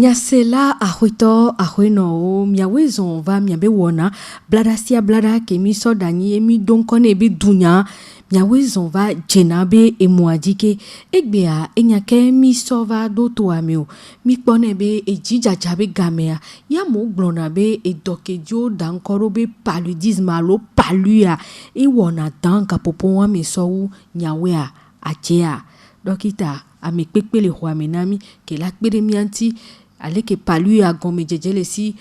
Nyasela ahuito ahuino miawezo va miabe wona blada sia blada ke mi so dani emi donkone be dunya miawezo va jenabe emuadike egbea enyake mi so va do to amio mi pone be ejija be gamea ya mo glona be edokejo dankoro be paludisme alo palua e wona danka popo wa mi so nyawea achea dokita ame pekpele ho amenami ke la kpere mianti ale ke palu ya gome jejele si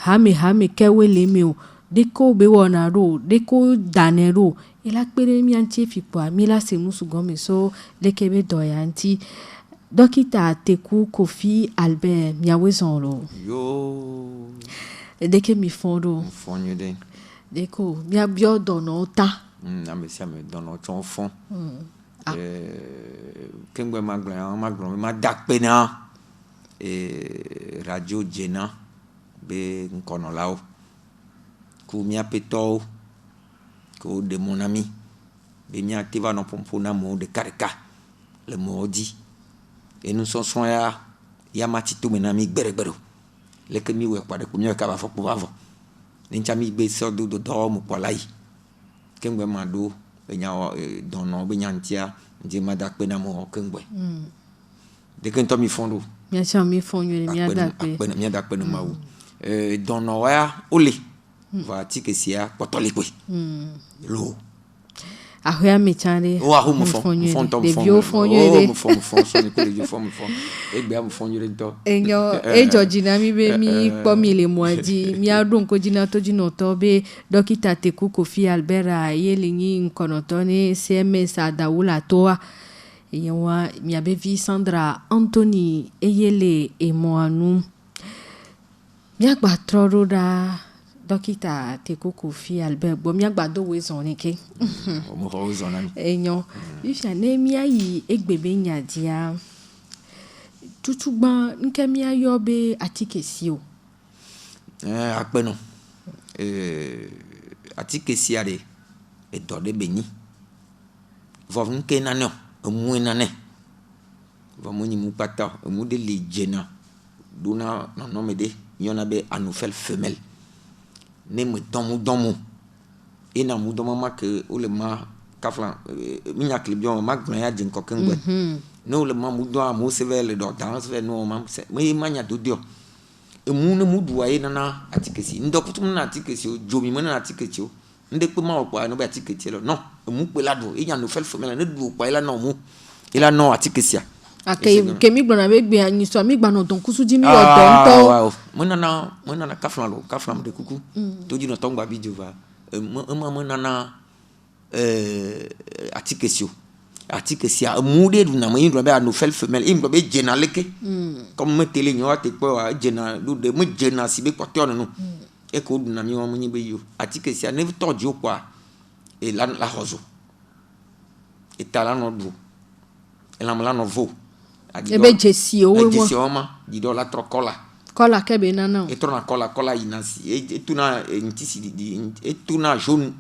hame kewele me o deko be wona ro deko danero e la kpere mianti fipo amila se musu gome so lekebe doyanti dokita Teku Kofi Albert miawezon lo yo deke mi fondo fonyo de deko mia bio dono ta amesia me dono ton fond kengbe magblon ma dakpena radio jena be nkono lao ku mia peto ko de mon ami be mia tiva no pompona mo de karika le modi et nous sommes ya matito menami gberegbero le ke mi we kwa de ku mi ka ba fo po avo ni chami be so do mo polai kengbe mado enya dono be nyantia ndi madakpena mo kengbe de que to mi fondo bien sûr mi fondo mi dakpena ma wo dono wa ole va ti que sia potolekwe lo ahia mechande o ahu mo fondo de bio fondo mo fondo so ni ko de fondo egbe am fondo re to enyo Georgina mi be mi po mi le moadi mi adun ko jina to jino to be dokita Teku Kofi Albert yele ni nkonoto ni CMS adawula toa yewa mi abe vi Sandra Anthony eyele emoanu mi agba troro da dokita Teku Kofi Albert bo mi agba do we zon ni ke mo ho zon ami enyo if ya ne mi ayi egbebe nyadia tutugban nke mi ayo be atikesi o apeno atikesi are e do de beni vo nke nanyo mu nane vo mo ni mu pata mu de le jena dona no me de yona be anoufel femelle ne me domu e na mu domo ma ke o le ma kafla mi nya klibio ma gbon ya jin kokengbe no le ma mu do amu sevele do dan se no ma me manya do dio e mu ne mu duwa e na atikesi ndokutum na atikesi o jomi mo na atikesi o nde pe ma opo no be atikesi lo no e mu pe lado e nya no fel femele ne du opo ila no mu ila no atikesi ke mi gbona be gbe anyi so mi gba no don kusu ji mi odon to mo na kafla de kuku to ji no to ngba video va mo na atikesi amude du na mo yin do be no fel femelle im do be jena leke comme me tele nyo ate po jena du de mo jena si be kote no e ko du na mi mo nyi be yo atikesi ne to ji okwa e la hozo e tala no du e la mala no vo e be jesi o wo jesi o ma di do la trokola kola kebe na na e trona kola inasi e tuna ntisi di e tuna jaune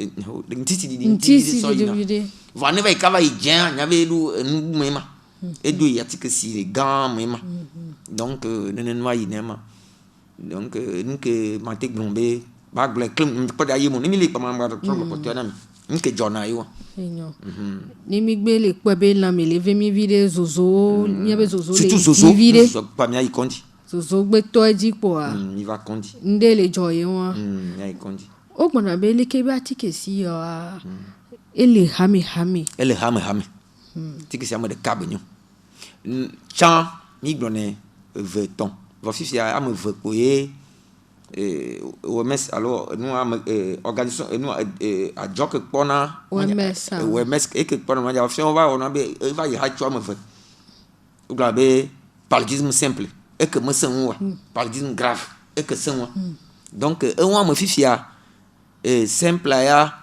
ntisi di va ne va ikava ijen nya be lu mema e do yatikesi le gam mema donc nenen wa inema donc nke mate glombe ba gle klem ko da yimo ni mi le pa ma ba trop ko tena nke jona yo enyo ni mi gbe le po be la me le ve mi vide zozo nya be zozo le vide pa mi ai kondi zozo gbe to eji po a mi va kondi ndele joye won ai kondi o gbona be le ke ba tikesi yo a ele hame tikesi am de kabinyo chan mi gbone veton va fifi am ve poye OMS alors nous am organisation nous a joke pona OMS e ke pona ma ja on va be va y ha chwa me ve ou la be paludisme simple et que me senwa paludisme grave et que senwa donc on me fifi simple ya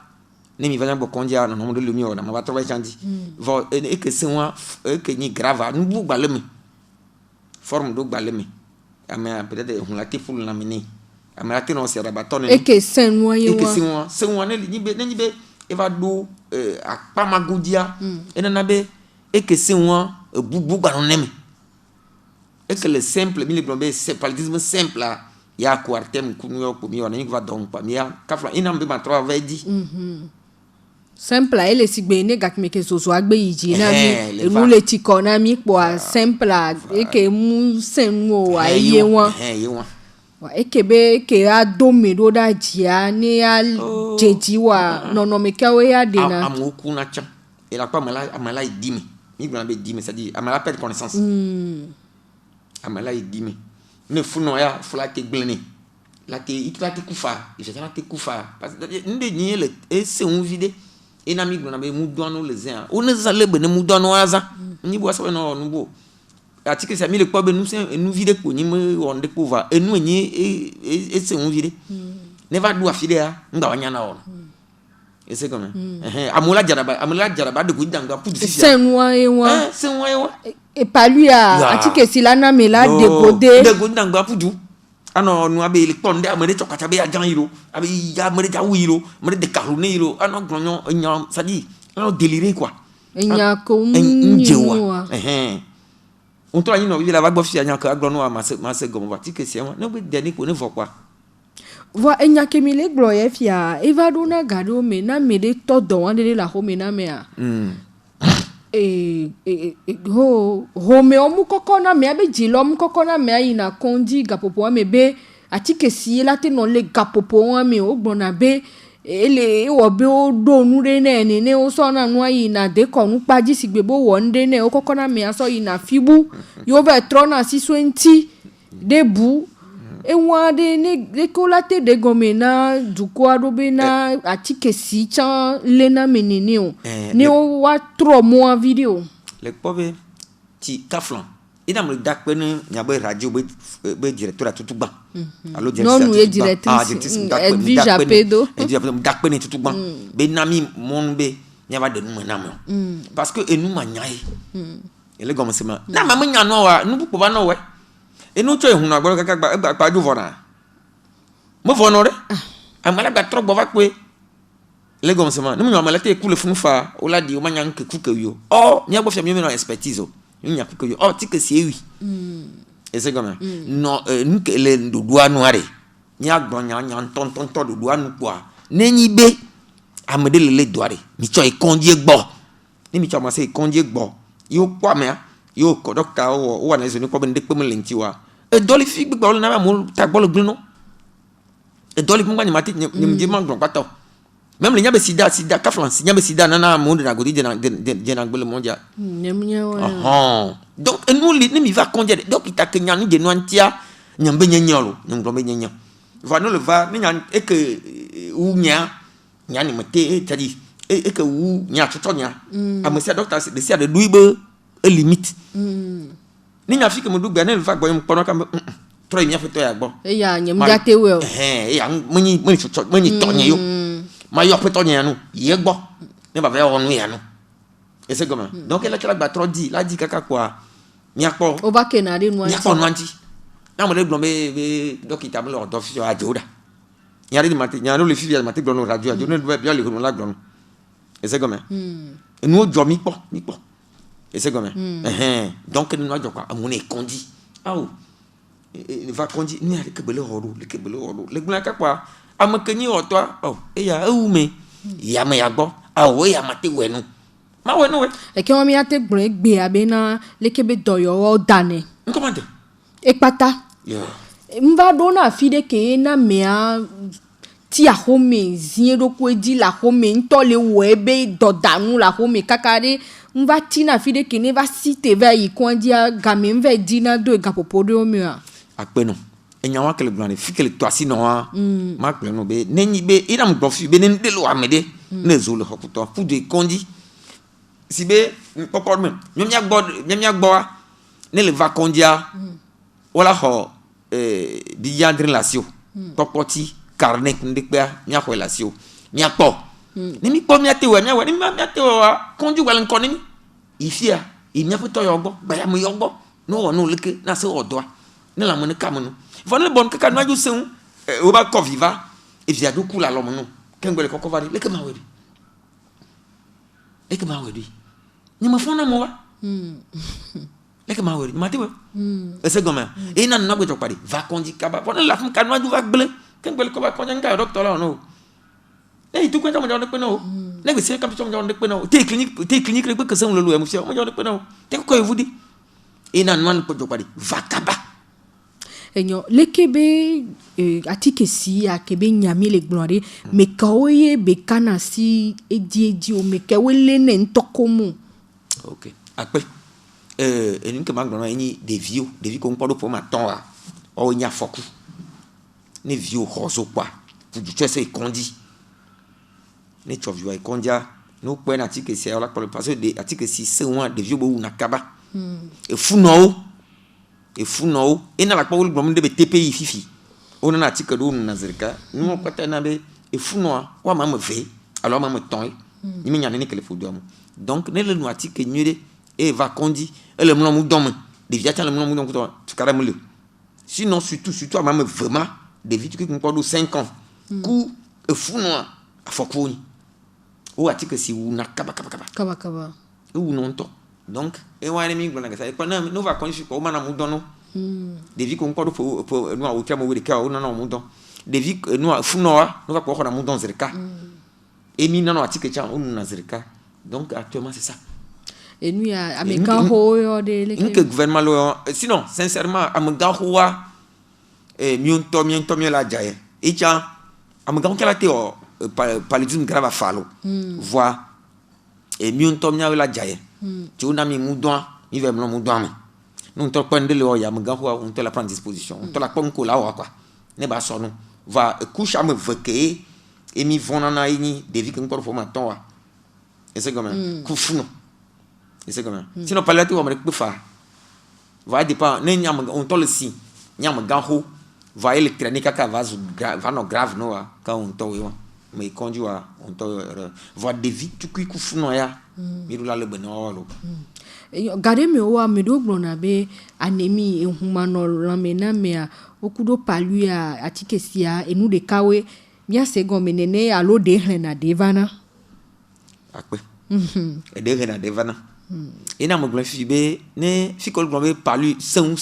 ne mi vanya bokondia no mo de lumi o na ma ba to ba chandi vo e que senwa e que ni grave nu bu gbalemi forme do gbalemi ama peut-être on la tiful na mini ama la no se rabatone e que senwa yewa e que senwa ne ni be e va do akpamagodia e na be e que senwa bubu gba no nemi est-ce que le simple mi le blombe c'est paludisme simple là ya quartem kunyo ko mi ona va donc pas mi ya kafla inambe ma 3 va dit simple a ele sigbe ne gak meke soso agbe yiji na mi emu le ti kona mi po simple a eke mu senwo a ye won wa eke be ke a do me do da jia ni a jeji wa no me ka we ya de na amoku na cham et la pas amala idimi mi gna be dimi ça dit amala perdre connaissance amala idimi ne funo ya fula ke gleni la ke itla te kufa je te kufa parce que nde ni le et c'est un vide et na mi gna be mu dono le zin on ne za le be ne mu dono aza ni bo so no no bo atike ça mi le kwa be nous vide ko ni me on de pouvoir et nous ni et c'est un vide ne va do afide ya nda wanya na on et c'est comme amula jaraba de gudanga pour dire c'est moi et pas lui atike silana me la de gudanga pour du ano nu abe le tonde amere chokata be ajan hiro abe ya mere ja wiro mere de karune hiro ano gonyo nyam ça dit ano déliré quoi enya ko njewa on to anyino vi la va gbo fi anyan ka aglono ma se gomo atike si no be deni ko ne vo quoi Voi enya kemile gloye fia eva dona gado me na me de todo wande la home na me a ho me omu kokona me abe jilo mu kokona me ayi na kondi gapopo me be atike si la te no le gapopo wa me ogbona be ele wo be o do nu re na ne o so na nu ayi na de ko nu paji sigbe bo wonde ne o kokona me aso yi na fibu yo be trona 620 debu de ne kolate de gomena duko adobe na atike si chan lena menene o ne o wa 3 mois vidéo le pobe ti kaflan ina mo dakpe ni nyabe radio be directeur atutugba allo directeur non nous directrice Edvija Pedo dakpe ni tutugba be nami mon be nyaba de nu na mo parce que enu manyai ele gomsema na ma nya no wa nu bu ba no we enu cho ehun agboro kaka gba ju vona mo vono re amala gba tro gbo va pe le gom sema ni mo amala te ku le funu fa o la di o manya nke ku ke yo o ni agbo fia mi no expertise o ni nya ku ke yo o ti ke si ewi e se goma no nu ke le ndudu anu are ni agbo nya ton to dudu anu po a nenyi be amede le doare mi cho e konje gbo ni mi cho ma se konje gbo yo kwa me yo ko doctor o wa na zo ni ko be ndekpe mo lenti wa e doli fi gbigbo na mo ta gbo lo glino e doli mo ngani mati ni mje ma gbon pato même le nyabe sida ka France nyabe sida na mo de na godi de na gbele mondia nyamnya wa donc nous ni mi va conduire donc ita ke nyanu de nwantia nyambe nyanyalo nyambe nyanya va no le va ni nyan e ke u nya nyani mate tadi e ke u nya toto nya amesia docteur de sia de duibe e limite ni nya fi ke mo du gba na le va gbo mo pono ka trop bien fait toi bon e ya nyam jate we e ya mani toto mani tonye yo ma yo petonye nu ye gbo ne ba ve onu ya nu et c'est comment donc elle a trop dit la dit kaka quoi mi akpo o ba kenare nu anti akpo nu anti na mo le blombe be dokita mo lo do fi ajoda nyari di mati nyaro le fi ya mati glono radio ajo ne be bien le la glono et c'est comment et nous jo mi po et c'est comment donc nous jo quoi amone kondi aw il va kondi ni ale kebele hodo le gbona ka kwa amakenyi oto oh e ya ume ya me ya gbo awo ya mate wenu ma wenu we e ke won mi ate gbon gbe abena le kebe doyo o dane comment e pata mva dona fide ke na mea ti a home zin do ko di la home nto le webe dodanu la home kakare mva ti na fide ke ne va cite va yi kon dia game mva di na do gapopo do mi a akpenu enyawa kele blane fikele to asino wa ma pleno be nenyi be ina mo gbofi be ne delo amede ne zo le hokuto fu de kondi sibe popor me nyamya gbo wa ne le va kondia wala ho bi yandre lasio popoti carnet ndekpe nya ho lasio nya po ni mi po mi ate wa nya wa ni mi ate wa kondi wala nkoni mi ifia nya foto yo gbo ba ya mo yo gbo no no leke na se odoa ne la mo ne kamunu vole bon kaka no aju seun o ba ko viva e via do kula lo mo no kengbe le kokko vari leke ma wedi ni ma fona mo wa que ma wori ma te wa ese goma e na na gbejo pare va kondi kaba pon la fun kanwa du va ble kan gbel ko ba kondi nga docteur la no e tu kwenta mo jonde pe no ne be se kam to mo jonde pe no te clinique rek be que sen lo lo mo se mo jonde pe no te ko e vudi e na man ko jo pare va kaba enyo lekebe atike si akebe nyami le gloire me kaoye be kana si edi o me kawele ne ntokomu ok ape eni ke magno eni de vie ko npodo po ma ton wa o nya foku ne vie o hozo kwa du tu sais kondi ne chovu ai kondia no pe na atike si ala parce que de atike si se won de vie bo na kaba e funo e na la kwa ulgom de be TPI fifi on na article do na zerka no kwata na be e funo wa ma me ve alors ma me ton ni me nyane ne kele fo do donc ne le no article nyure e va kondi e le mlom dom de via tan le mlom dom ko tu kara me le sinon surtout ma me vraiment de vie qui ko do 5 ans ku e funo a fokoni o article si ou na kaba ou non to donc e wa ni mi gbona ga sai pana no va kondi ko mana mu dono de vie ko do po no a o tiamo we de ka o na mu don de vie no funo no va ko na mu don zerka et mi non article cha o na zerka donc actuellement c'est ça et nous ya ameka ho yo de le que gouvernement lo sinon sincèrement amega ho wa miunto la jaye e cha amega ko la te o paludisme grave falo voix et miunto la jaye tu on a mis moudon il va me moudon nous to prendre le ya amega ho on te la prendre disposition on te la konko la wa quoi ne ba so no va couche am veke et mi vonana ini de vie que encore faut maton wa et c'est comme kufuno et c'est comme sinon pas là tu va me faire va dépend ne nyam on to le si nyam gaho va électronique ka va no grave no quand on to yo mais conduit on to va de vie tu kufuno ya mi rula le beno lo gade me wa me do gbona be anemi ehumano lamena me okudo palu ya atike sia enu de kawe mia sego menene alo de hena devana akpe e de hena devana ina mo glan fi be ne fi ko glan be palu sen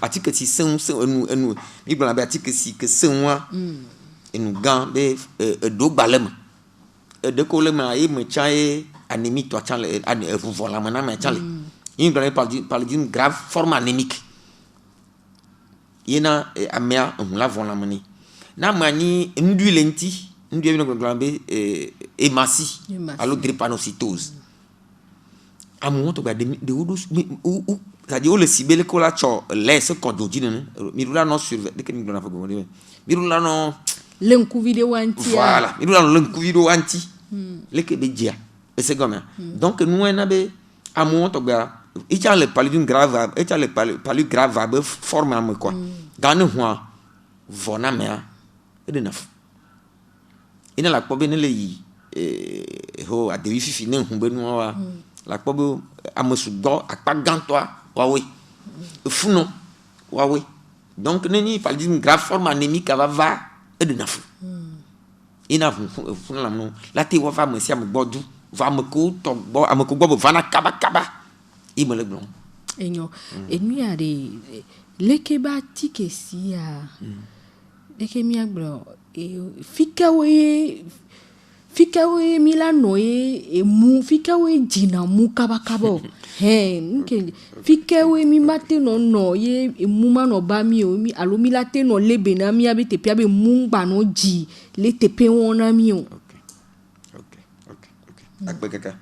atike si sen enu mi glan be atike si que sen wa enu gan be do gbalem de ko le ma e me chae anémie toi chan le voilà maintenant mais chan il parle d'une grave forme anémique yena amea la voilà mani na mani ndu lenti ndu e no glambe hématie allo drépanocytose amu to ba de udus ça dit o le sibele ko la cho les ko dojine mi rula no sur de que mi glana fa go mi rula no lenku video anti voilà mi rula no lenku video anti le ke be dia et c'est comme donc nous on a be amu to ba il y a le paludisme grave et il y a le paludisme grave forme am quoi dans le roi vona mea et de neuf ina la pobe ne le yi ho a de fifi ne hu be no wa la pobe amosu do akpa gantoa wa we funo wa we donc ne ni paludisme grave forme anémique va et de neuf ina funo la no la te wa va me si am gbodu va me ko to bo am ko gbo va na kaba il me le blanc enyo enu ya de lekeba tike si ya leke mi agbo fikawe milano e mu fikawe jina mu kaba nke fikawe mi mate no ye mu ma no ba mi o mi alo mi late no lebe na mi abi tepi abi mu ngba no ji le tepe won na mi o ok akbe kaka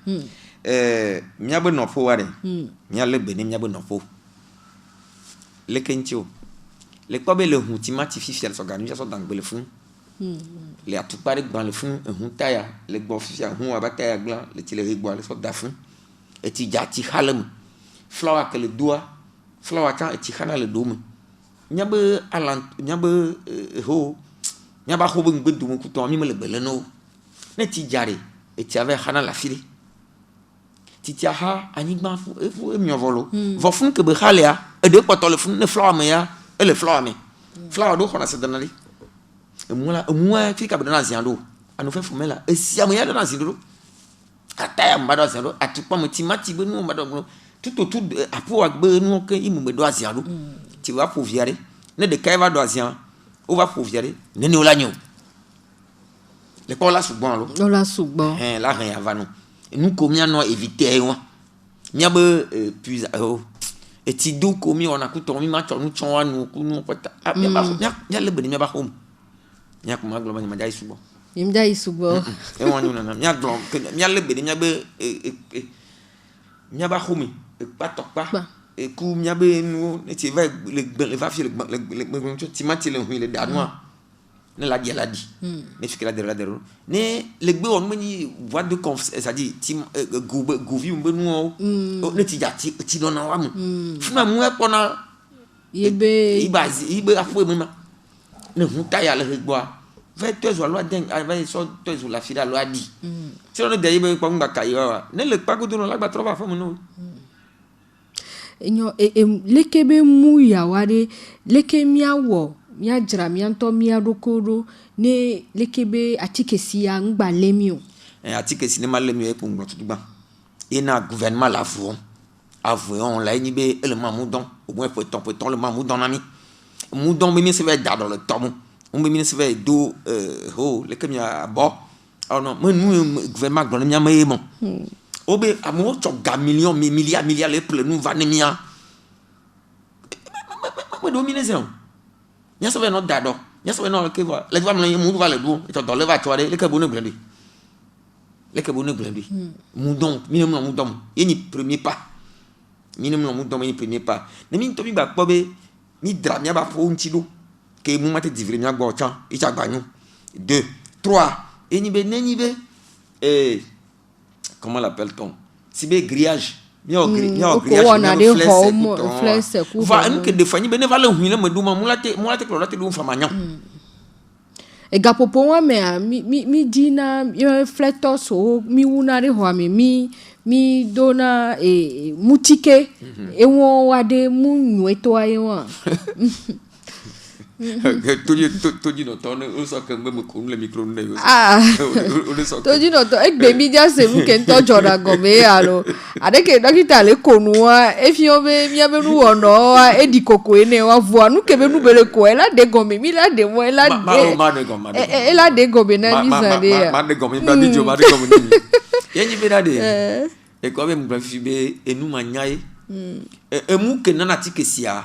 miabe no fo ware mia le beni miabe no fo le kencho le kwabe le hutima artificiel so ganu so dang bele fun le atupare gban le fun huntaya le gbo fifia hu abataya glan le tile rigbo le so da fun e ti jati halem flower que le doigt flower kan e ti khana le dom miabe alant miabe ho miaba ho bu ngbedu mu kuto mi me le bele no ne ti jare e ti ave khana la fili titia ha anigba fu emi ovolo vo fun ke be khalia e de poto le fun ne flower me ya e le flower me flower do khona se danali e moi fi ka be na ziando anu fe fumela e sia me ya na ziando ataya mbado ziando atupa mutimati be nu mbado tout autour après agbe nous que il me doit zialo tu vas pour virer ne de kai va doit zian on va pour virer ne ne ola nyo l'école là souvent lo on la souvent là rien va nous nous combien non éviter moi mia be puis et ti do komi on a kuto mi ma nous chon nous nous pata mia le beni mia ba home mia kuma glo ma jai subo imda isubo e won ñu na mia glo mia le beni mia be mia ba home pa tokpa e ku mia be nu e ti va le va fi le ti ma ti le hu le da no ne la dia la di ne fi la de la de ne le gbe on mani voix de confiance ça dit ti gouvi mbe nu ne ti ja ti do na wa mu funa mu e pona ibe ibe afu mu ma ne hu ta ya le gbo va te zo lo den va so te zo la fi da lo adi ti on de ibe pa ngba kai wa ne le pa ko do la gba tro ba fa mu no enyo lekebe mu ya wade leke miawo mia jra mianto mia rokoro ne lekebe atikesi ya ngba lemio atikesi ne malemio e pungbo tudugba ina gouvernement la fou avouon la ni be élément moudon au moins peut le moudon nami moudon be mi se va dans le tom on be mi se va do lekebe ya bo oh non mais nous gouvernement dans mia mayemo obe amo choga million milliard leple nous va nemia me dominer ça nya so no dado nya so no ke va le va me mu va le do et to le va chore le ke bonu blende mu don minimum mu don yeni premier pas minimum mu don yeni premier pas ne min to mi ba po be mi dra mi ba fo ntido ke mu mate divre mi agba ochan i cha gba nu 2 3 yeni be comment l'appelle-t-on si be grillage mi o grillage flex ku va en que defani be ne va le huile me do mu la te do fa manya e gapopo wa mi dina yo fleto so mi wuna re ho mi dona mutike e won wade mu nweto aye wa toji no to ne o so kan me ko le micro ne yo toji no to egbe mi ja se mu ke nto jora go me alo ade ke dokita le konu wa e fi obe mi abe nu ono wa e di koko ene wa vu anu ke be nu bele ko e la de go me mi la de mo e la de e la de go be na mi za de ya ma de go me ba di jo ma de go me ni ye ni be da de e ko be mu fi be enu ma nyai e mu ke na tikesia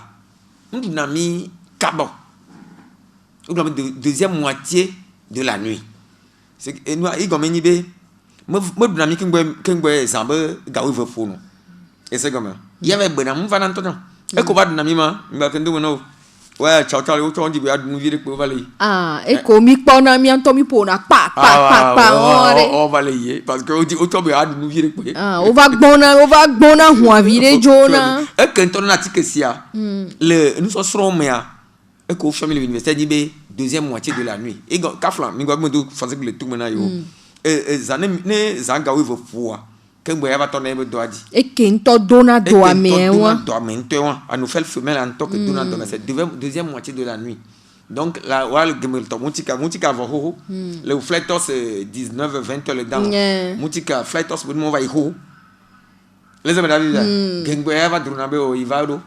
ndu na mi kabo ou dans deuxième moitié de la nuit c'est nous il comme ni be me dynamique ngwe zambe gawe ve fonu et c'est comme il y avait bonam va nan to e ko ba dynamique ma mba kendo no wa chao o to ndi be adu vire ko vale e ko mi pona mi anto mi pona pa o vale ye parce que o to be adu vire ko o va gbona hu avire jona e kento na tikesia le nous serons mea et qu'au famille l'université dit be deuxième moitié de la nuit et kaflan mi gwa mo fazer que le tout mena yo zane ne zanga we vo poa que ngwe ya ba to na be do adi e kento dona do amewa a nous fait femelle en tant que dona do c'est deuxième moitié de la nuit donc la wal gemel to mutika vo ho le fletos 19 20 le dans mutika fletos mo va ho les amis David ngwe ya ba dona be o ivado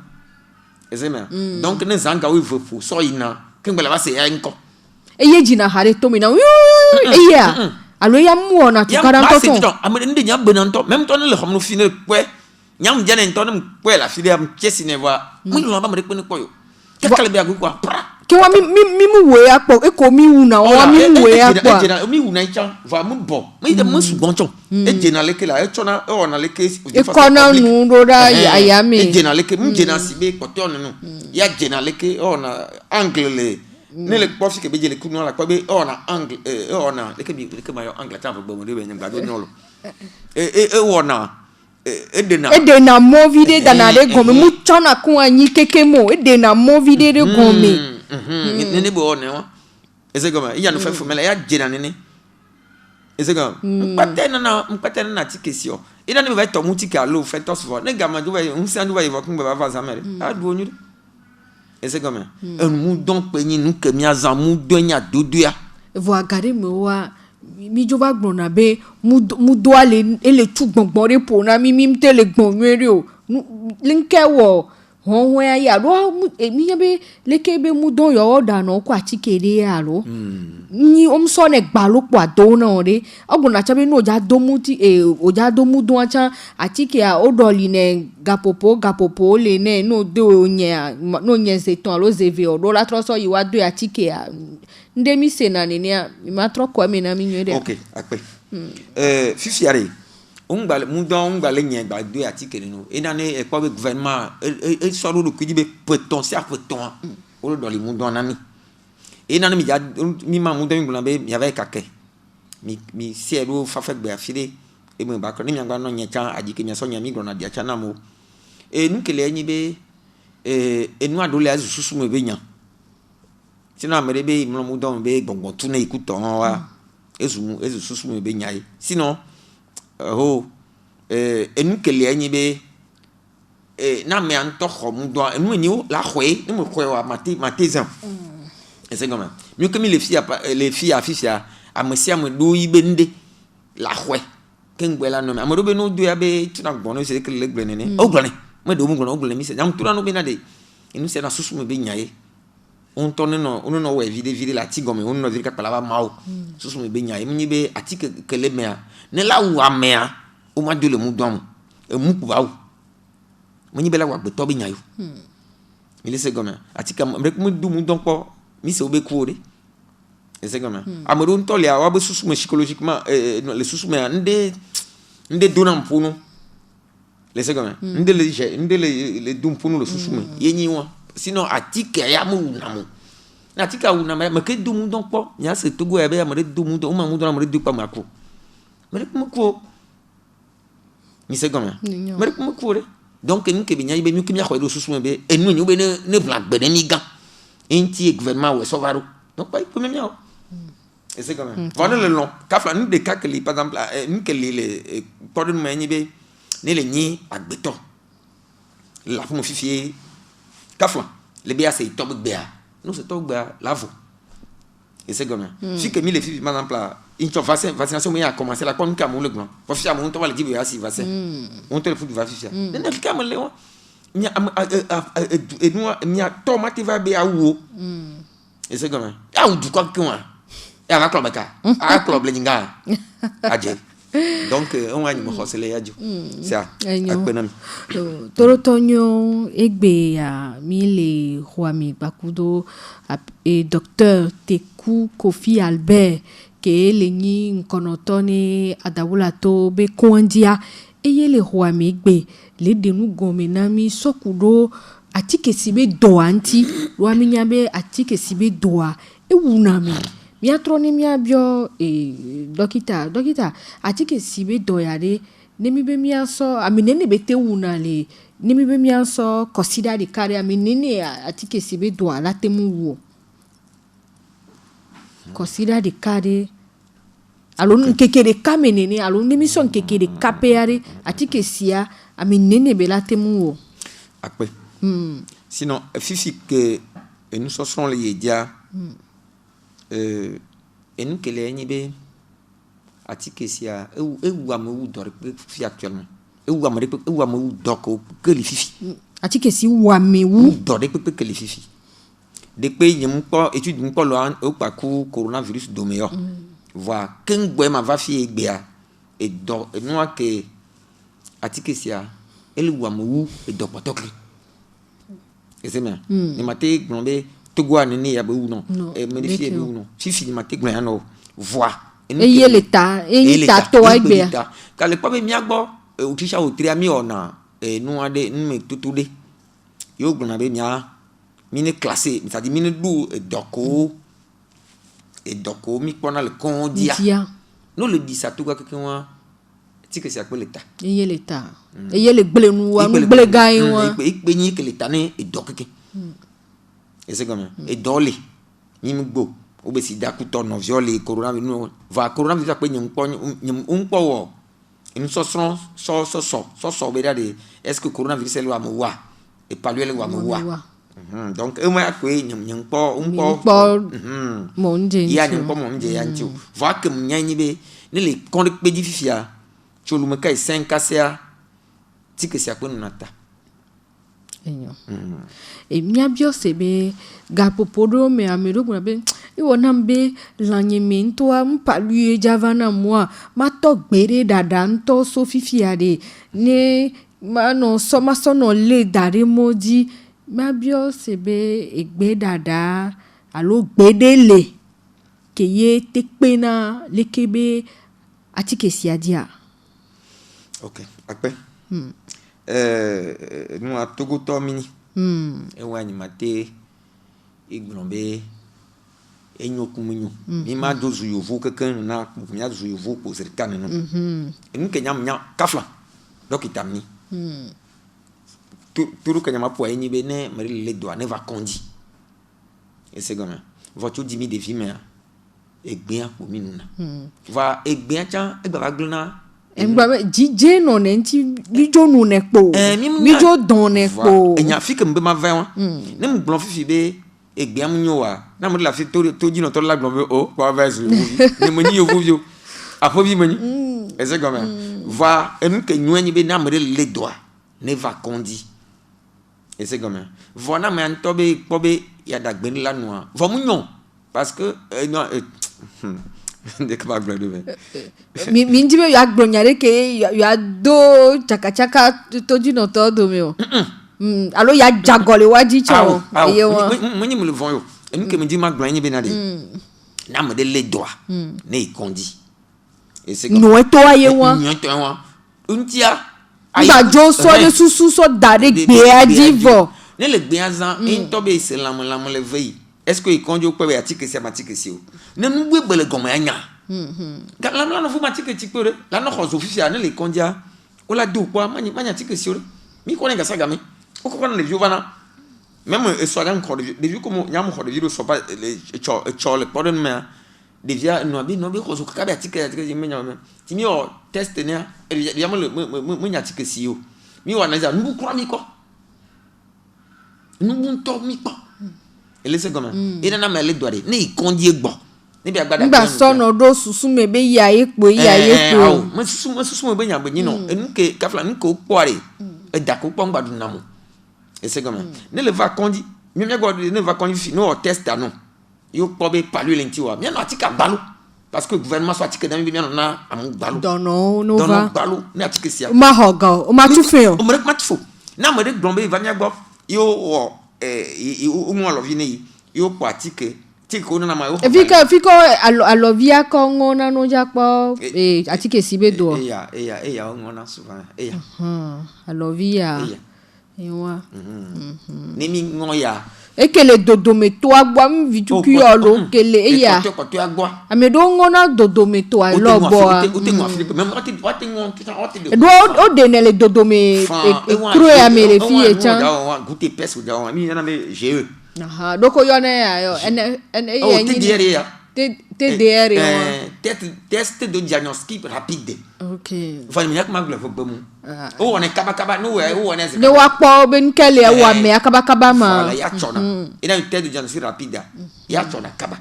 donc ne zanga we vo so ina kengela ba se ya nko eye jina hare to mi na ya alo ya mu na tukara nto to amene ndi nya bena nto même to ne le xamnu fi ne kwe nyam jane nto ne kwe la fi am chesi ne va mu lo ba me kwe ne koyo kakale be agu kwa pra ke wa mi mu we apo e ko mi wu na wa mi mu we apo mi wu na icha va mu bo mi de mu su goncho e jena leke la e chona e ona leke e kona nu ndo da ya mi e jena leke mu jena sibe kote onu no ya jena leke ona angle le ne le pofi ke be jele kunu la kwa be ona angle ona leke ma yo angle ta bo mo de be nyamba do nyolo ona de na mo vide dana de gome mu chona ku anyi keke mo de na mo vide de gome ne bo ne wa ese goma iya no fefu mela ya jena ne ese goma mpate na tikesio ina ne be to mu tika lo fetos vo ne gama do we unsa do we vo kun ba va zamere adu onyu ese goma mu don pe yin nu ke mi azamu do nya dodo ya vo agare me wa mi jova gbona be mu do ale ele tu gbongbon re po na mi te le gbon nwere o linke wo won ya ro mi be leke be mu don yo da na ko atikere ya ro ni o so ne gba lo po ado na re ogbona cha be no ja do mu ti oja do mu don cha atike a odoli ne gapopo le ne no do nye se ton lo zeve o do la tro so yi wa do atike a ndemi se na ni mi ma tro ko mi na mi nwere OK akpe fifiare ungbale mudon ungbale nye gba do atike no ina ne e ko be gouvernement e so do ku di be peton si apeton o do le mudon na mi ina ne mi ma mudon ngula be mi avec kake mi siero fa fa gbe afire e mo ba ko ni mi agba no nye chan ajike mi so nya mi grona dia chana mo nu kele enyi be enu adole azu susu me be nya sino amere be mo mudon be gbongbon tu na ikuton wa ezu susu me be nya sino enu kele enyi be na me an to khomu do enu ni la khwe ni mo khwe wa matezan c'est comme ça mieux que les filles affichent à monsieur me do ibende la khwe kengwela no me amoro be no do ya be tina gbono se kele gbene ne o gbene me do mu gbono o gbene mi se jam tura no be na de enu se na susu me be nyaye on tonne no we vide la tigome on no vide ka palava mau susu me be nyaye mi be atike kele me ne la wa me a o ma do le mu dom e mu ku ba o mi be la wa gbe to be nyayo mi le se gome atika me do mu dom po mi se obe ku o de c'est comme ça amoro ntoli a wa be susu me psychologiquement le susu me nde dona mpuno le c'est comme ça nde le dum mpuno le susu me yenyi wa sinon atike ya mu na mu na tika una me ke do mu don po nya se togo ya be amore do mu don ma mu don amore do pa mako me ko ko mi c'est comme ça me ko ko de donc nous ke binya be mi ke mi akwa do susu me be enu nyu be ne blanc be ne mi gan enti gouvernement we sovaro donc pas pour même et c'est quand même voilà le long kafla nous des cas que par exemple nous que les pardon me ni be ne le ni agbeto la pour me fifier kafla le bia c'est top bia nous c'est top bia lavo et c'est comme ça si que mi les filles par exemple une vaccination mais a commencé la comme comme le grand pour faire mon temps va le dire ya si vaccin on te le fout du vaccin ne comme le nya et nous nya tomate va be awo et c'est comme ça ou du quoi que moi et avec le baka avec le blinga aje donc on va nous hosele ajo ça akpenam torotonyo egbe ya mile huami bakudo et docteur Teku Kofi Albert ke lenyi nkonotone adawula to be kondia eyele huami egbe le denu gomenami sokudo atike sibe doanti ruami nyabe atike sibe doa ewunami mi atroni mi abio dokita atike sibe doyade nemi be mi aso aminene bete wunale nemi be mi aso consider the carry aminene atike sibe doa latemu wo consider the carry alon kekere kamenene alon nemi son kekere kapeare atike sia aminene be latemu wo akpe sinon fifi que nous serons les yedia et nous que les nibe atike sia e wa me dor fi actuellement e wa me doko que les fifi atike si wa me wu dor que les fifi de pe yem ko étude mo ko lo o pa ku coronavirus do meilleur voir kengbe ma va fi egbea et do nous que atike sia ele wa me wu e do potokli et c'est bien ni maté glombe togo ni ya be ou non et me défier be ou non fifi ni maté glombe no voir et l'état to egbe ka le pa be mi agbo o tisha o tri ami ona e nu ade nu me tutude yo glombe be mia mine classé ça dit mine du doko mi pona le kondia no le dit ça tout quoi que moi ti que c'est quoi l'état et l'état et le blenu wa ble gaay wa ikpe ni que l'état ne e dokeke et c'est comme et dolé ni mgbo o be si da ku to no viole coronavirus va coronavirus pe nyim po wo en so be da de est-ce que coronavirus est wa mo wa et pas lui le wa mo wa Donc moi quoi nyam po mon Dieu ya nyam po mon Dieu yanchu va que mnyani be ne le konde pe dififia cholu me kai 5 asia tike sia ko nata e mia bio sebe gapopodo me amero kuna be iwo nambe lanyemento am palu javana moi ma to gbere dada nto so fifia de ne ma no so ma so no le dare moji ma bio sebe egbe dada alo gbedele keye tekpena lekebe atike siadia. OK akpe nous a Togo to mini e wani mate iglombe enyokumunyu mi ma dozu yovu kekan na mi azu yovu ko serikane no en kenya nya kafla dokitamni turu kenya ma po enyi be ne mari le doa ne va kondi et c'est comme voiture dimi de vie mais egbian po minuna va egbian chan egba va glona Mbabe jije no nenti bijo no nekpo bijo don nekpo enya fi ke mbe ma va ne mu blon fifi be egbiam nyo wa na mo la fi to ji no to la blon be o kwa va su ne mo ni yo vuvio apo bi mani et c'est comme va en ke nyu be na mo le doa ne va kondi et c'est comme voilà mais en tobe pobe ya da gben la noa va mu nyon parce que non Dès que ma blague de minjibe ya gbonyare ke ya do chaka toji no to do me o alo ya jagole waji cho eye won moni me le vont yo emi ke me di ma gbonye be na de na me de le doa ne ikondi et c'est no to aye won untia ba jo so de susu so dare gbe adivo ne le gbe azan en to be se lam le veille. Est-ce que il conduit pas à ticket c'est matique si ne nous bwe le gomme anya la no fu matique tikore la no khozo officiel ne le kondia o la do quoi manya ticket si mi ko nga saga mi o ko na le viovana même soit encore de vieux comme nyam ko de vieux so pas le le pardon mais de via no bi khozo ka ba ticket mi nyam ti mi o test ne ya mo le nya ticket si mi wa na za nu ko mi ko nu to mi ko et laissez comme il na me le doare ne ikondi egbo ne bi agbada ngba so no do susu me be ya epo mo susu me be nya be nyino enke kafla nko poare e da ko pon gbadu namo et c'est comme ne le va kondi mi go ne va kondi fi no test non yo po be palu lenti wa mi no atika balu parce que gouvernement so atika dan bi mi na am balu no va balu ne atika sia ma hoga o ma tu fe o mo rek ma tu fo na mo de glombe va mi agbo yo o mo lo vini yo pratique tiko na ma yo fiko alovia ko ngona no japo atike sibe do ya ngona souvent alovia ewa ni mi ngoya ekele dodometo agbo mi vitu ki olo kele eya ko to agbo amedo ngona dodometo alobo o te mo afrique même o te ngon o de ne le dodome crue amele fie chan goûter pes da mi na me je aha doko yo ne ya yo ene o te diere ya te diere test de diagnostic rapide okay fa mi yak maglo fo bamu o wona kaba no we o wona ne wa po ben kele wa me kaba ma voilà ya chona ina un test de diagnostic rapide ya chona kaba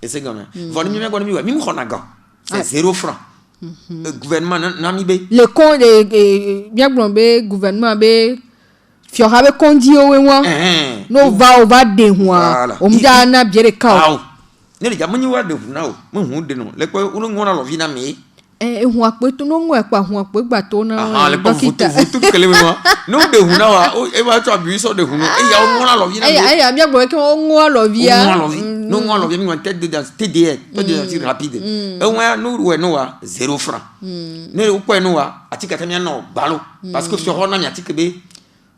et c'est comme voilà mi me go mi mo khona ga c'est 0 francs gouvernement na mi be le con de bien blombe gouvernement be fiora be kondi o we won no va de huan o mja na biere ka ne le jamu ni wa de na o mo hu de no le ko unu ngona lo vi na mi hu ape to no nwe pa hu ape gba to na le ko futu kele mi mo no de hu na wa e wa to abi so de hu no e ya o ngona lo vi na mi ya mi agbo ke o ngona lo vi ya no ngona lo vi mi tête de dans TDR to de rapide e wa no we no wa 0 francs ne o ko no wa atika tamia no balo parce que sur na mi atika be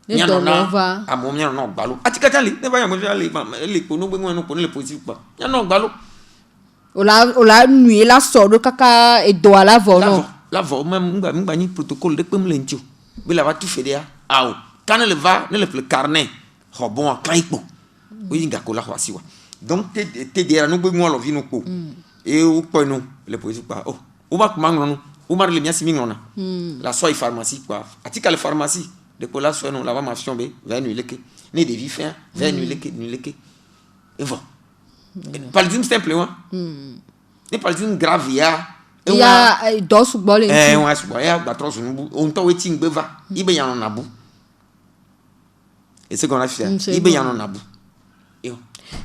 nyano na amo nyano no gbalo atika tali ne ba ya mo le ko no gbe no ko le positif pa nyano gbalo ola nuit la soro kaka edo ala vo no la vo même ngba ni protocole de pem lentio bi la va tout faire ya aw quand elle va ne le carnet robon kan ipo o yinga ko la ho asiwa donc te dira no gbe mo lo vi no ko e o po no le positif pa o ba ko mangro no o mar le miasi mi ngona la soy pharmacie quoi atika le pharmacie depuis là soit nous la ma fion be vers nous leke né des vies fin vers nous leke et voilà paludisme simple hein ne paludisme grave ya dos bol en on a subo ya ba trop nous on to wetin gbe va ibe yan na bu et c'est qu'on a fait ibe yan na bu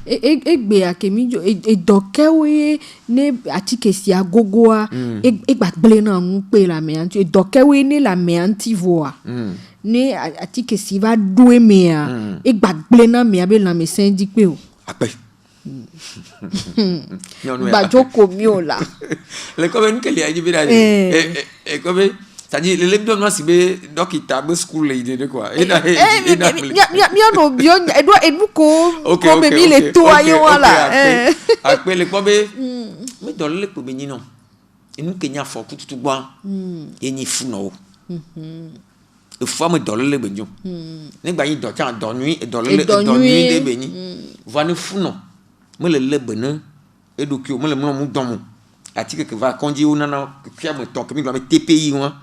egbe akemi edokewe ne atikesia gogoa egbagble na nu pe la me anti edokewe ne la me anti voa ne atikesi va doe me a egbagble na me abe la me sendi pe o ape ba joko mi o la le ko ben kele aji bi da e ko be c'est-à-dire les lebdo no sibe dokita be school le ide quoi mi no bio edu ko comme mi le to ayo wala ape le ko be mi do le ko be ni no enu kenya fo kututu gba yin fu no e fo me do le be njo nígbà yin do chan do nuit do nuit de be ni va ne fu no me le be ne edu ki o me le mo mu don mu article que va conduire ou non que me ton que mi doit TPI hein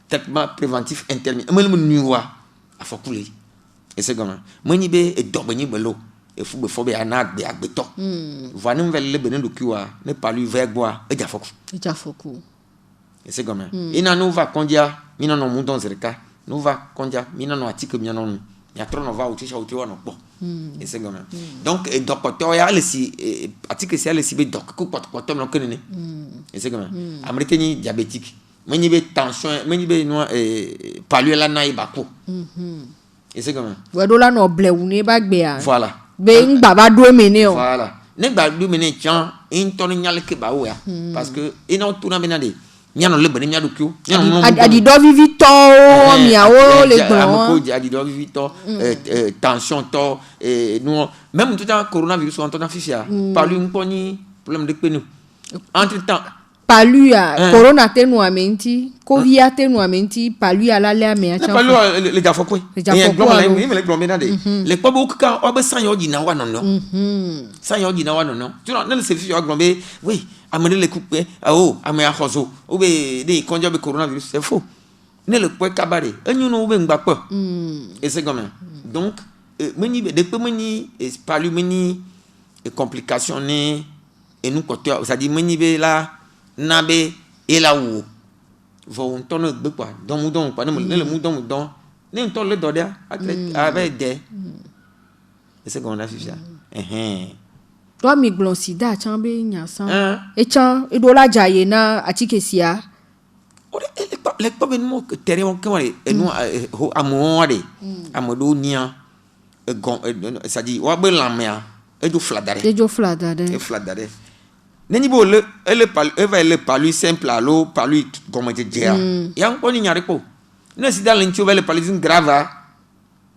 traitement préventif intermédiaire me le nuwa a faut couler et c'est comment me ni be e do be ni belo e fu be fo be ana agbe agbeto va ne le be ne do ki wa ne pas lui vers bois e ja foku et c'est comment ina no va conduire mi non mu don zerka no va conduire mi non article mi non ya trop no va ou tisha ou ti wa no bon et c'est comment donc docteur ya le si article c'est le si be doc ko pot no kenene et c'est comment amrité ni diabétique meni be tension meni be no palue la na ibako et c'est comment we do la no ble wu ne ba gbe a voilà be ngba ba do mene o voilà ne gba do mene chan in ton nyale ke ba wo ya parce que ina to na benade nyano le bene nyado kyo nyano adi do vivito miawo le bon adi do vivito tension to nous même tout temps coronavirus on ton fifia palu mponi problème de penu entre temps palu ya corona tenu amenti covid tenu amenti palu ya la le ame acha palu le jafoko e gloma le gloma na de le kwa bo ka o be san yo di na wa no san yo di na wa no tu no le se fi yo gloma oui amene le couper oh ame akhozo o be de konjo be coronavirus c'est faux ne le poe kabare enyu no be ngba po et c'est comme donc meni be depuis meni palu meni complication ne et nous côté ça dit meni be la nabe et la ou vont ton be quoi donc moudon pas ne le moudon ne ton le dodia avec des et c'est qu'on a fait ça toi mi glon sida chambe nyasan e chan e do la jaye na atikesia le pas ben mo terre on comment et nous amore amodo nia ça dit wa be lamia e do fladare neni bo le le palu simple alo palu comme dire ya on ni nyare ko ne sida le ntio le paludisme grave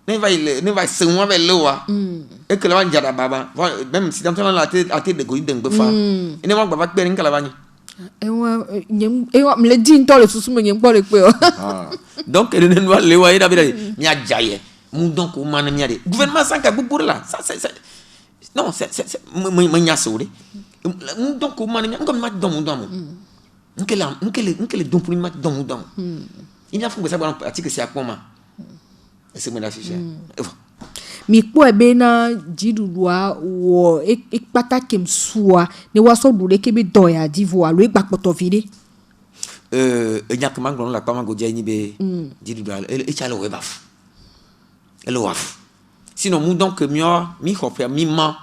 ne va se moi avec le wa et que la njada baba même si dans la tête de goyi d'engbe fa ne ma baba pe nkala bani e wa me di nto le susu me nyem po le pe o donc ne ne wa le wa ida bi nya jaye mu donc o man mi ade gouvernement sanka gbugbour là ça non c'est me nya sori mu donc o man mi ngom ma don nkele don pour ma don il y a fou que ça ba article c'est akoma c'est mon affiche mi po ebe na jidudua wo ekpata kem suwa ne waso dure kebe doya divoa lo egbapoto vide nyak manglon la kama godia ni be jidudua e chale we baf ele waf sinon mu donc mio mi hopia mi ma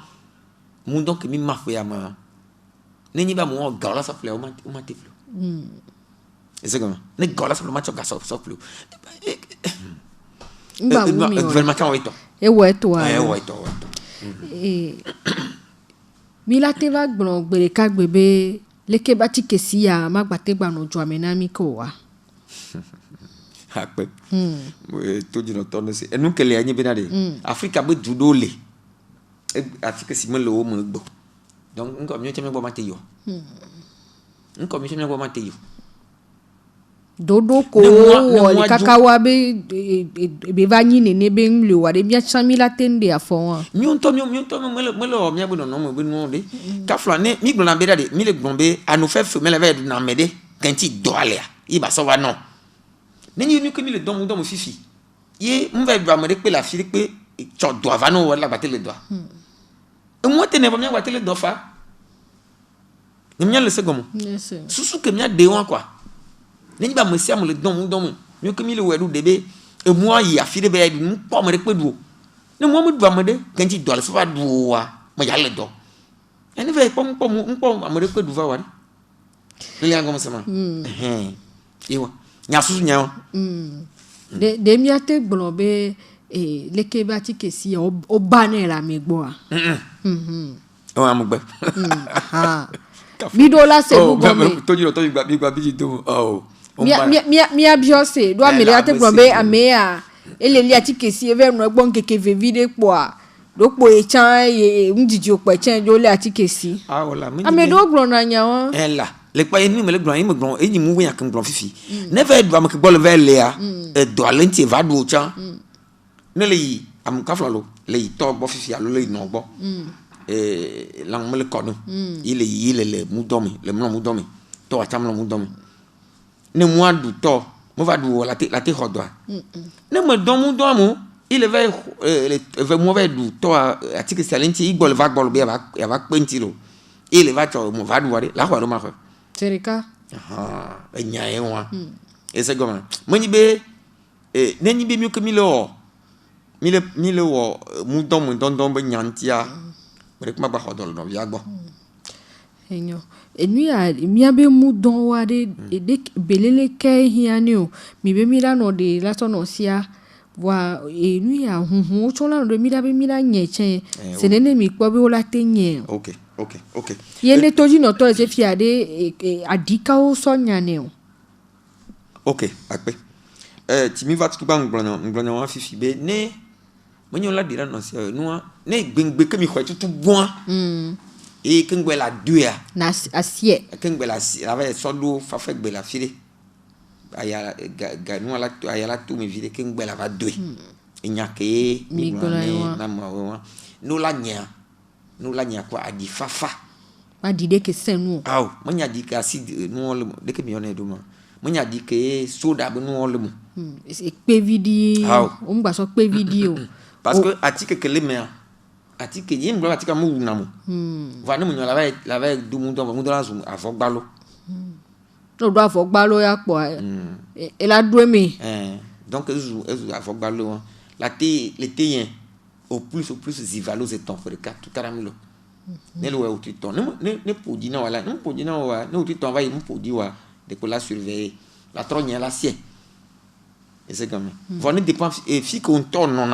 mu donc mi ma fo ya ma ne ni ba mo gala sa fle o ma te flo c'est comment ne gala sa lo ma choka sa flo gouvernement kan weto mi la te va gbon gbere ka gbebe leke ba ti kesi ya ma gba te gba no jo amena mi ko wa akpe to jino to no se enu kele anyi bina de afrika be dudo le afrika si me lo mo gbo donc nko mi o cheme gbo ma te yo dodo ko o kakawa be vanyi ne be nle wa de bia chami la tende afon nyonto me lo mi abu no mo be no de ka fla ne mi gbona be de mi le gbon be anu fe fe me le ve na mede kanti do ale i ba so wa no Nenye nous que mi le don fifi. Ye m'va doit me rekpe la fille que tu dois va no la battre le doigt. Et moi te ne va bien battre le doigt fa. Ne mia le second. Susu que mia de wan quoi. Nenye ba me sia me le don mieux que mi le wedu debe et moi y a fille be nous pas me rekpe do. Ne moi me doit me de quand tu dois le fa do wa me ya le do. Et ne va pas me rekpe do va wa. Le ya comme ça ma. Ewa. Nya susu nya. De miate gblobe leke bati ke si o bane la megbo Oh amugbe. Bidola se bu gome. Toji gba biji do. Oh. Mia biose do amele ate gblobe amea eleli ati ke si eve no gbon keke vivide po a do po e chan e ndidi o pe chan jo le ati ke si. Ah wala me. Amedo gbona nya won. Ela le pa eni me le gbon eni mu wen kan gbon fifi. Never do am ke bol ve le a do alenti va do chan. Ne le yi am ka flalo le yi to bo fifi alo le no bo. Lang me le kono. Il le mu domi, le mu domi. To a cham mu domi. Ne moi du to, mo va du la te hodwa. Ne me don mu domo, il va mo va du to a ti ke salenti i gol va gol be va pentilo. Il va to mo va du wari la ho ma ko. Serika. Nya e wa. E se goma. Mo ni be ne ni be mi ko mi le wo mu don be nyantia. Rek ma ba hodol no ya gbo. Enyo. Enu ya mi abe mu don wa de belele ke hiane o. Mi be mi la no de la so no sia wa enu ya hunhun o chola no de mi da be mi la nyeche. Se nene mi kwa be o la tenye. Okay. Yele toji no to se fiade adika o so nyane o. Okay, akpe. Ti mi va tu ba ngblonya wa fifi be ne monyo la dira no se no ne gbengbe ke mi khwa tutu bon. Et que ngwe la duya na asie que ngwe la avait sodo fa fe gbe la file aya ga no la aya la tu mi vide que ngwe la va deux e nya ke mi na mo no la nya kwa adi fafa ma di de ke senu aw mo nya di ka si no le de ke mi one do mo nya di ke soda bu no le mo e pe video o ngba so pe video parce que atike ke le me ati ke yim bla ati ka mu na mu va ne mu la va du mu do la zu afogbalo no do afogbalo ya po e la do mi donc ezu afogbalo la te le te yen au plus zivalo c'est ton frère tout caramelo ne le ou tu ton ne podi na wala ne podi na wa ne tu ton va yim podi wa de ko la surveiller la trogne la sien et c'est comme va ne dépend et fi qu'on tourne non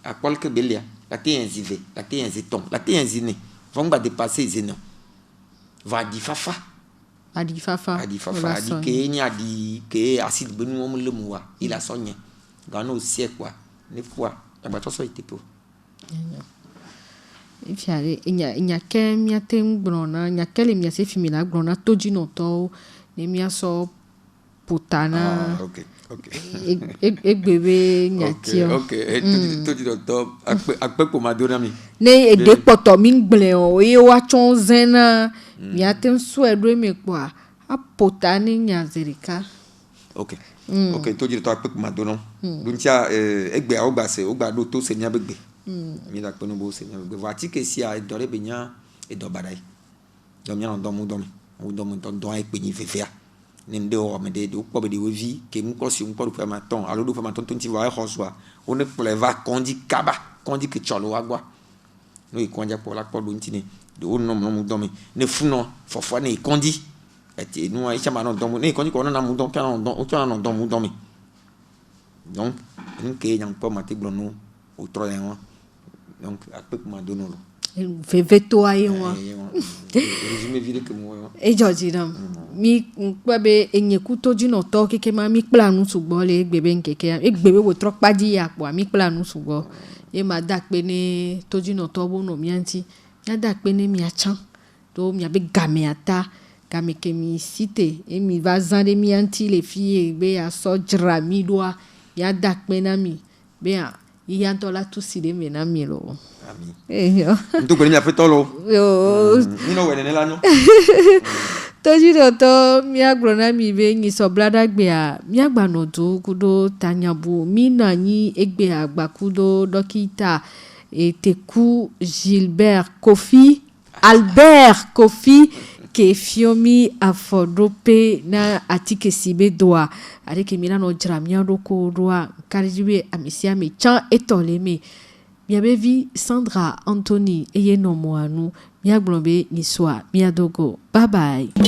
à quelque belia la te enzive la te enziton la te enzine va dépasser zeno va di fafa adi ke nya di ke acide benu mo le moa il a sonye gano sie quoi ne fois ba to so itepo ifiare nya ke mi atem brona nya ke le mi se fimi la brona toji no to ne mi aso putana okay egbebe nyatio toji no to akpe ko madona mi ne ede poto mi ngble o e wa chon zena mi atem so edre mi po a potani nya zerika okay toji to akpe ko madona duncha egbe a ogba do to se nya begbe mi da pe no bo se nya begbe va ti ke si a dore be nya e do badai do mi an do mu don ai pe ni fefea nende o me de ko be de vi ke mu ko si un ko do fa ma ton alo do fa ma ton ti va e hoswa o ne pour va kondi ke cholo agwa no e konja pour la ko do ntini de o no mu don mi ne funo fofo ne kondi eti nu a chama no don ne kondi ko na mu don kan don o twa na don mu don mi donc nke yang po ma te glonu o tro yan donc a pe ma do no veto aí uma resume vire que mo e George dam mi kwabe enyeku toji no to keke ma mi planu sugbo le gbebe nkeke egbebe wo tro padi ya po mi planu sugbo e ma da pe ni toji no to bo no mi anti ya da pe ni mi achan to mi abe game ata game ke mi cité e mi va zan de mi anti les filles be ya so jra mi doa ya da pe na mi be ya iya to la tu si de me na mi lo yo. Tu con mi afetolo. Yo. Ni no wene la no. Toji doto miagrona mi be ni so blada gbe a miagba no do kudo tanyabu mina ni egbe agba kudo dokita Teku Gilbert Kofi Albert Kofi ke fiomi afodope na atike sibe doa adike milano jramia doko doa karijibe amisia me chan etoleme miabevi Sandra Anthony eye no moanu miaglombe ni soa miadogo bye bye.